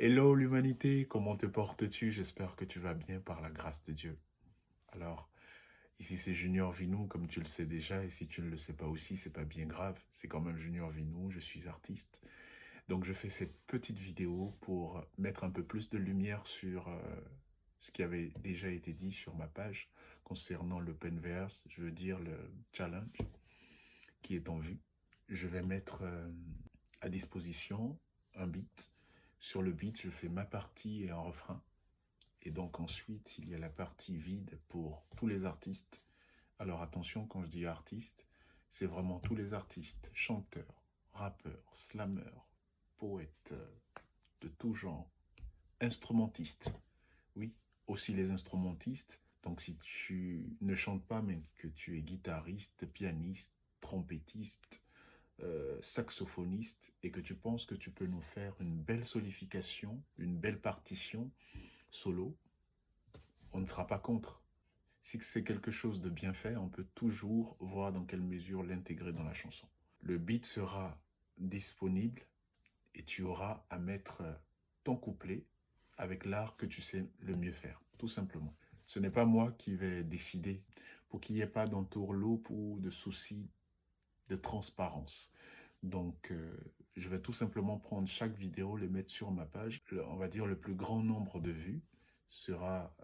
Hello l'humanité, comment te portes-tu? J'espère que tu vas bien par la grâce de Dieu. Alors, ici c'est Junior Vinou, comme tu le sais déjà, et si tu ne le sais pas aussi, c'est pas bien grave. C'est quand même Junior Vinou, je suis artiste. Donc je fais cette petite vidéo pour mettre un peu plus de lumière sur ce qui avait déjà été dit sur ma page concernant l'Openverse, je veux dire le challenge qui est en vue. Je vais mettre à disposition un beat. Sur le beat, je fais ma partie et un refrain. Et donc ensuite, il y a la partie vide pour tous les artistes. Alors attention, quand je dis artistes, c'est vraiment tous les artistes, chanteurs, rappeurs, slammeurs, poètes, de tout genre, instrumentistes. Oui, aussi les instrumentistes. Donc si tu ne chantes pas, mais que tu es guitariste, pianiste, trompettiste, saxophoniste, et que tu penses que tu peux nous faire une belle solification, une belle partition solo, on ne sera pas contre. Si c'est quelque chose de bien fait, on peut toujours voir dans quelle mesure l'intégrer dans la chanson. Le beat sera disponible et tu auras à mettre ton couplet avec l'art que tu sais le mieux faire, tout simplement. Ce n'est pas moi qui vais décider pour qu'il n'y ait pas d'entourloupe ou de soucis de transparence. Donc, je vais tout simplement prendre chaque vidéo, les mettre sur ma page. On va dire le plus grand nombre de vues sera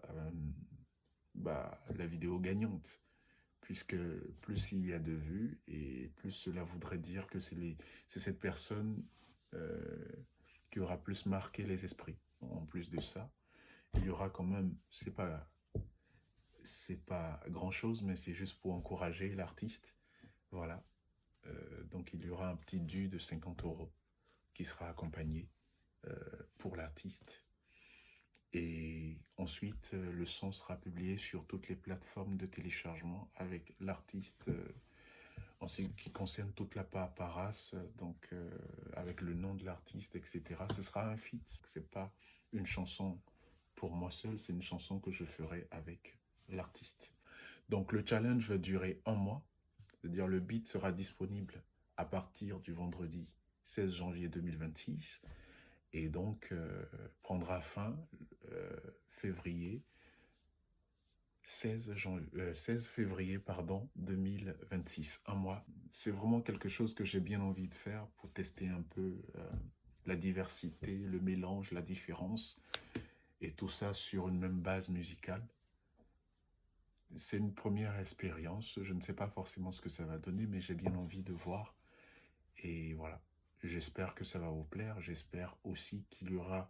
la vidéo gagnante, puisque plus il y a de vues et plus cela voudrait dire que c'est cette personne qui aura plus marqué les esprits. En plus de ça, il y aura quand même, c'est pas grand chose, mais c'est juste pour encourager l'artiste. Voilà. Donc il y aura un petit dû de 50 € qui sera accompagné pour l'artiste. Et ensuite, le son sera publié sur toutes les plateformes de téléchargement avec l'artiste en ce qui concerne toute la paperasse, donc avec le nom de l'artiste, etc. Ce sera un feat. C'est pas une chanson pour moi seul, c'est une chanson que je ferai avec l'artiste. Donc le challenge va durer un mois, c'est-à-dire le beat sera disponible à partir du vendredi 16 janvier 2026 et donc prendra fin février 16 février 2026, un mois. C'est vraiment quelque chose que j'ai bien envie de faire pour tester un peu la diversité, le mélange, la différence et tout ça sur une même base musicale. C'est une première expérience, je ne sais pas forcément ce que ça va donner, mais j'ai bien envie de voir. Et voilà, j'espère que ça va vous plaire, j'espère aussi qu'il y aura